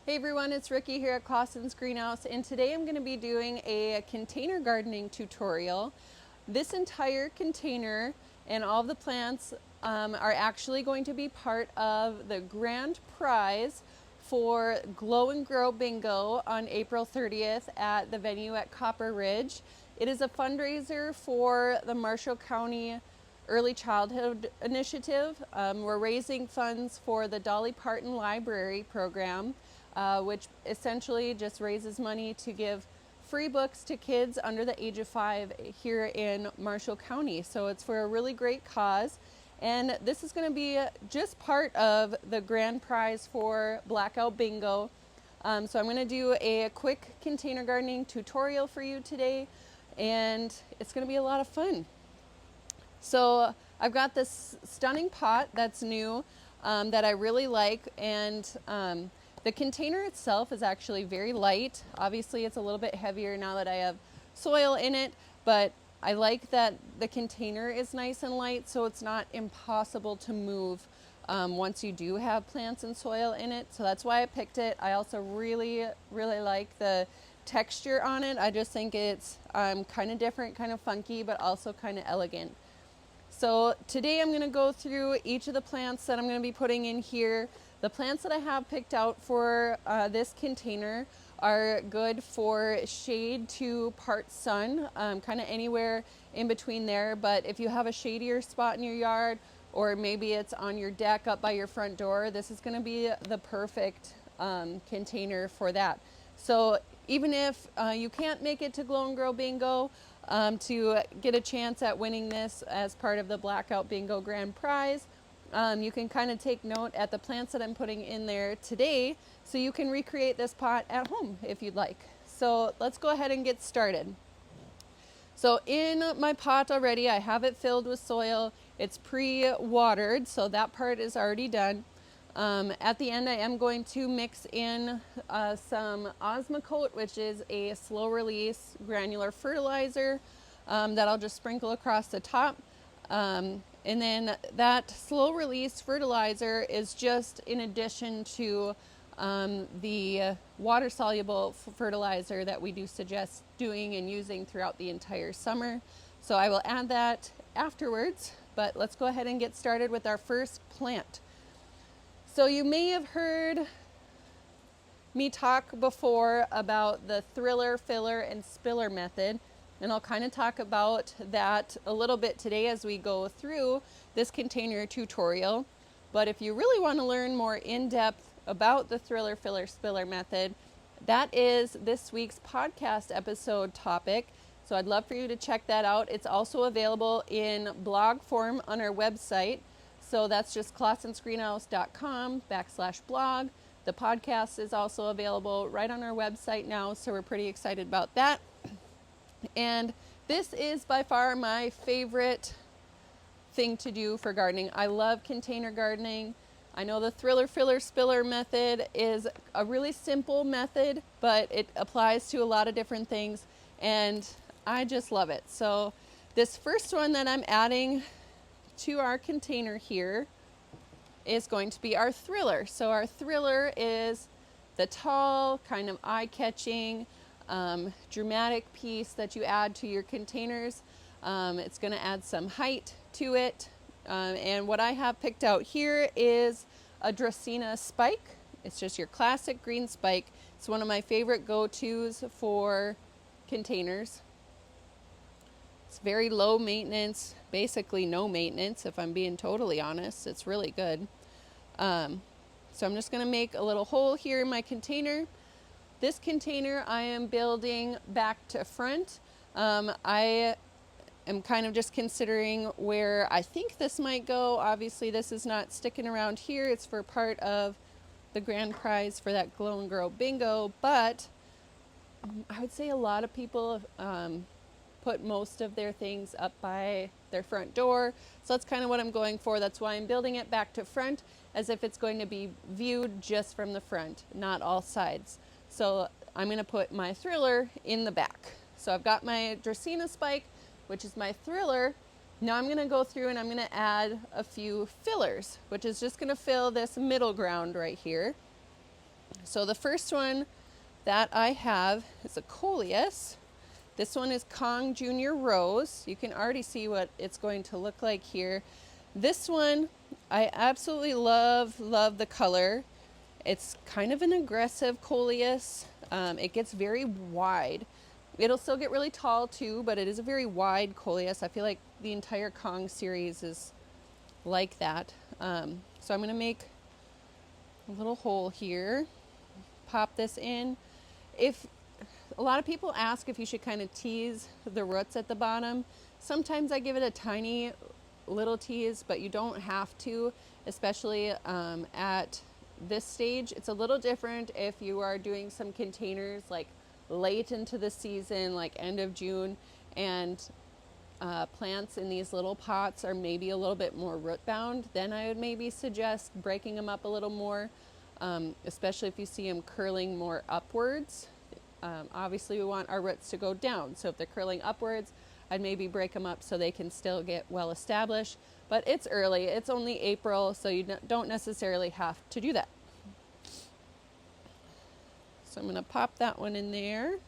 Hey everyone, it's Ricki here at Klasen's Greenhouse, and today I'm going to be doing a container gardening tutorial. This entire container and all the plants are actually going to be part of the grand prize for Glow and Grow Bingo on April 30th at the venue at Copper Ridge. It is a fundraiser for the Marshall County Early Childhood Initiative. We're raising funds for the Dolly Parton Library program, which essentially just raises money to give free books to kids under the age of 5 here in Marshall County. So it's for a really great cause. And this is going to be just part of the grand prize for Blackout Bingo. So I'm going to do a quick container gardening tutorial for you today, and it's going to be a lot of fun. So I've got this stunning pot that's new that I really like, and the container itself is actually very light. Obviously it's a little bit heavier now that I have soil in it, but I like that the container is nice and light, so it's not impossible to move once you do have plants and soil in it. So that's why I picked it. I also really like the texture on it. I just think it's kind of different, kind of funky, but also kind of elegant. So today I'm going to go through each of the plants that I'm going to be putting in here. The plants that I have picked out for this container are good for shade to part sun, kind of anywhere in between there. But if you have a shadier spot in your yard, or maybe it's on your deck up by your front door, this is going to be the perfect container for that. So even if you can't make it to Glow and Grow Bingo, to get a chance at winning this as part of the Blackout Bingo Grand Prize, you can kind of take note at the plants that I'm putting in there today, so you can recreate this pot at home if you'd like. So let's go ahead and get started. So in my pot already, I have it filled with soil. It's pre-watered, so that part is already done. At the end, I am going to mix in some Osmocote, which is a slow release granular fertilizer that I'll just sprinkle across the top. And then that slow release fertilizer is just in addition to the water soluble fertilizer that we do suggest doing and using throughout the entire summer. So I will add that afterwards, but let's go ahead and get started with our first plant. So you may have heard me talk before about the thriller, filler, and spiller method, and I'll kind of talk about that a little bit today as we go through this container tutorial. But if you really want to learn more in depth about the thriller, filler, spiller method, that is this week's podcast episode topic. So I'd love for you to check that out. It's also available in blog form on our website. So that's just klasensgreenhouse.com/blog. The podcast is also available right on our website now, so we're pretty excited about that. And this is by far my favorite thing to do for gardening. I love container gardening. I know the thriller, filler, spiller method is a really simple method, but it applies to a lot of different things, and I just love it. So this first one that I'm adding to our container here is going to be our thriller. So our thriller is the tall, kind of eye-catching, dramatic piece that you add to your containers. It's going to add some height to it. And what I have picked out here is a Dracaena Spike. It's just your classic green spike. It's one of my favorite go-tos for containers. It's very low maintenance, basically no maintenance, if I'm being totally honest. It's really good. So I'm just going to make a little hole here in my container. This container I am building back to front. I am kind of just considering where I think this might go. Obviously this is not sticking around here. It's for part of the grand prize for that Glow and Grow Bingo, but I would say a lot of people put most of their things up by their front door. So that's kind of what I'm going for. That's why I'm building it back to front, as if it's going to be viewed just from the front, not all sides. So I'm going to put my thriller in the back. So I've got my Dracaena Spike, which is my thriller. Now I'm going to go through and I'm going to add a few fillers, which is just going to fill this middle ground right here. So the first one that I have is a Coleus. This one is Kong Junior Rose. You can already see what it's going to look like here. This one, I absolutely love the color. It's kind of an aggressive Coleus. It gets very wide. It'll still get really tall too, but it is a very wide Coleus. I feel like the entire Kong series is like that. So I'm gonna make a little hole here, pop this in. If a lot of people ask if you should kind of tease the roots at the bottom. Sometimes I give it a tiny little tease, but you don't have to, especially at this stage. It's a little different if you are doing some containers like late into the season, like end of June, and plants in these little pots are maybe a little bit more root bound. Then I would maybe suggest breaking them up a little more, especially if you see them curling more upwards. Obviously we want our roots to go down, so if they're curling upwards, I'd maybe break them up so they can still get well established. But it's early, it's only April, so you don't necessarily have to do that. So I'm going to pop that one in there.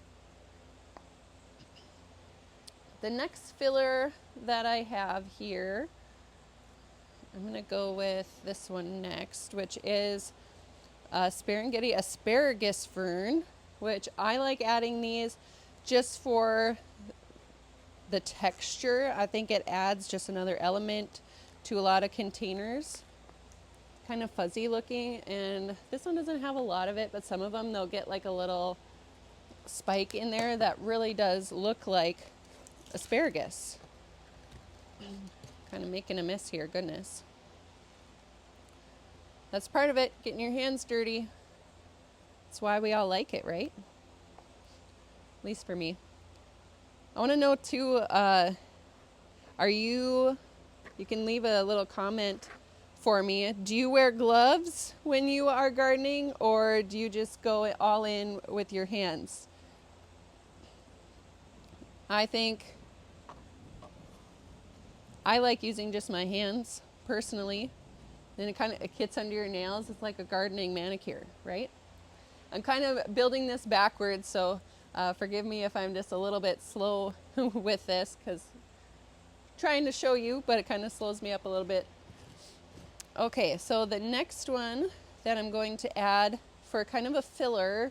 The next filler that I have here, I'm going to go with this one next, which is Asparagus Fern, which I like adding these just for the texture. I think it adds just another element to a lot of containers. Kind of fuzzy looking, and this one doesn't have a lot of it, but some of them they'll get like a little spike in there that really does look like asparagus. Kind of making a mess here, goodness. That's part of it, getting your hands dirty. That's why we all like it, right? At least for me. I want to know too, you can leave a little comment for me. Do you wear gloves when you are gardening, or do you just go all in with your hands? I think I like using just my hands personally. Then it gets under your nails. It's like a gardening manicure, right? I'm kind of building this backwards, so forgive me if I'm just a little bit slow with this, because I'm trying to show you, but it kind of slows me up a little bit. Okay, so the next one that I'm going to add for kind of a filler,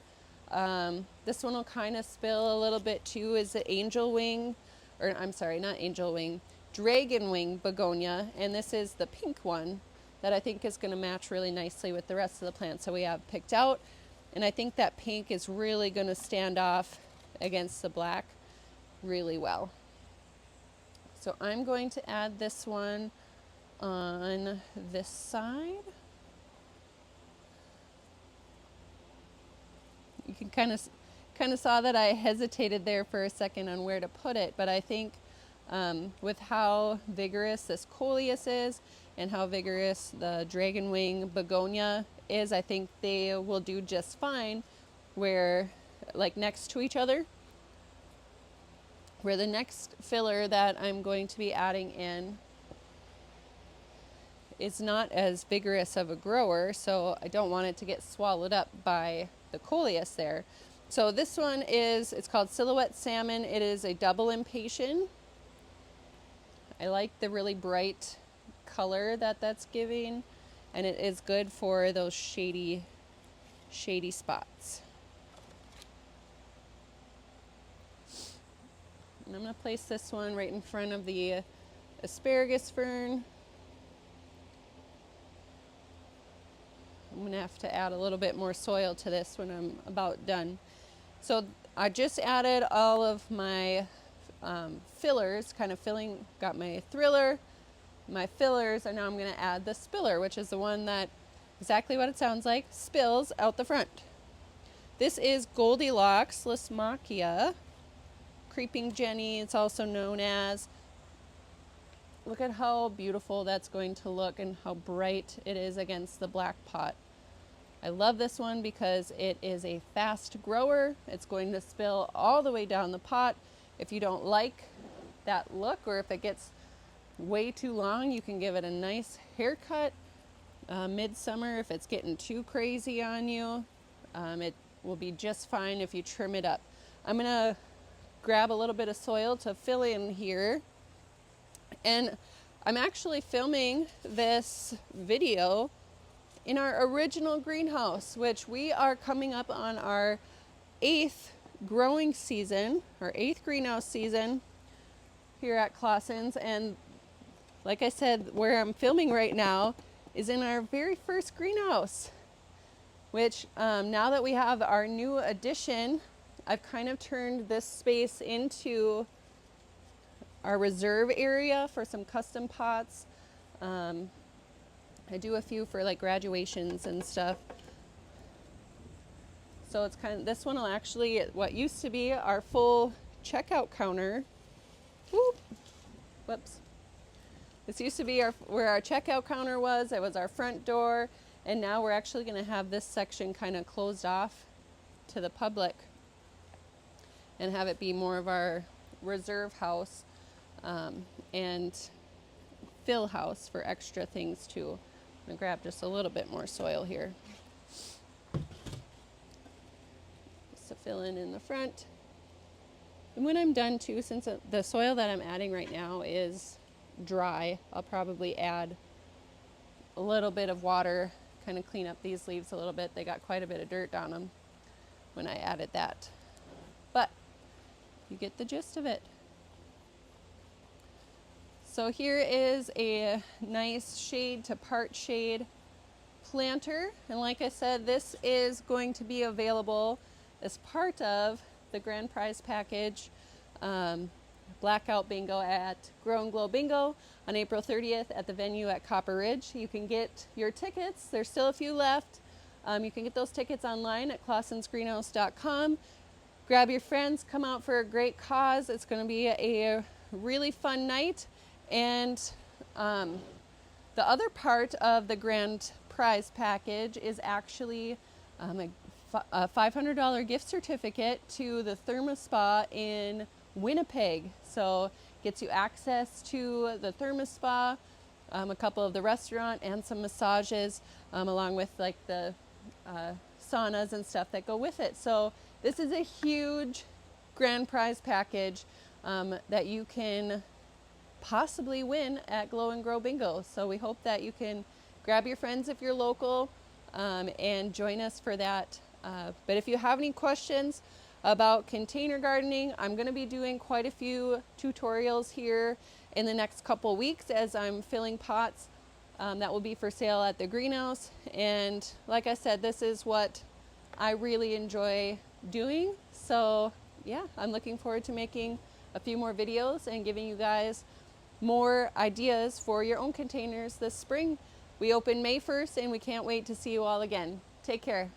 this one will kind of spill a little bit too, is the Dragon Wing Begonia, and this is the pink one that I think is going to match really nicely with the rest of the plants that we have picked out. And I think that pink is really going to stand off against the black really well. So I'm going to add this one on this side. You can kind of saw that I hesitated there for a second on where to put it, but I think with how vigorous this Coleus is and how vigorous the Dragon Wing Begonia is, I think they will do just fine where, like, next to each other. Where the next filler that I'm going to be adding in is not as vigorous of a grower, so I don't want it to get swallowed up by the Coleus there. So this one it's called Silhouette Salmon. It is a double impatient. I like the really bright color that's giving, and it is good for those shady spots. And I'm going to place this one right in front of the Asparagus Fern. I'm going to have to add a little bit more soil to this when I'm about done. So I just added all of my fillers, got my thriller, my fillers, and now I'm going to add the spiller, which is the one that, exactly what it sounds like, spills out the front. This is Goldilocks Lysimachia, Creeping Jenny, it's also known as. Look at how beautiful that's going to look and how bright it is against the black pot. I love this one because it is a fast grower. It's going to spill all the way down the pot. If you don't like that look, or if it gets way too long, you can give it a nice haircut midsummer if it's getting too crazy on you. It will be just fine if you trim it up. I'm gonna grab a little bit of soil to fill in here. And I'm actually filming this video in our original greenhouse, which we are coming up on our 8th growing season, our 8th greenhouse season here at Klasen's. And like I said, where I'm filming right now is in our very first greenhouse, which now that we have our new addition, I've kind of turned this space into our reserve area for some custom pots. I do a few for like graduations and stuff. So it's kind of, this one will actually, what used to be our full checkout counter. Whoop. Whoops. This used to be where our checkout counter was. It was our front door. And now we're actually going to have this section kind of closed off to the public and have it be more of our reserve house and fill house for extra things too. I'm going to grab just a little bit more soil here. Just to fill in the front. And when I'm done too, since the soil that I'm adding right now is dry, I'll probably add a little bit of water, kind of clean up these leaves a little bit. They got quite a bit of dirt on them when I added that. But you get the gist of it. So here is a nice shade to part shade planter. And like I said, this is going to be available as part of the grand prize package blackout bingo at Grow and Glow Bingo on April 30th at the venue at Copper Ridge. You can get your tickets. There's still a few left. You can get those tickets online at klasensgreenhouse.com. Grab your friends, come out for a great cause. It's going to be a really fun night. And the other part of the grand prize package is actually a $500 gift certificate to the Thermospa in Winnipeg. So gets you access to the Thermospa, a couple of the restaurant, and some massages, along with like the saunas and stuff that go with it. So this is a huge grand prize package that you can possibly win at Glow and Grow Bingo. So we hope that you can grab your friends if you're local and join us for that. But if you have any questions about container gardening, I'm going to be doing quite a few tutorials here in the next couple weeks as I'm filling pots that will be for sale at the greenhouse. And like I said, this is what I really enjoy doing. So yeah, I'm looking forward to making a few more videos and giving you guys more ideas for your own containers this spring. We open May 1st and we can't wait to see you all again. Take care.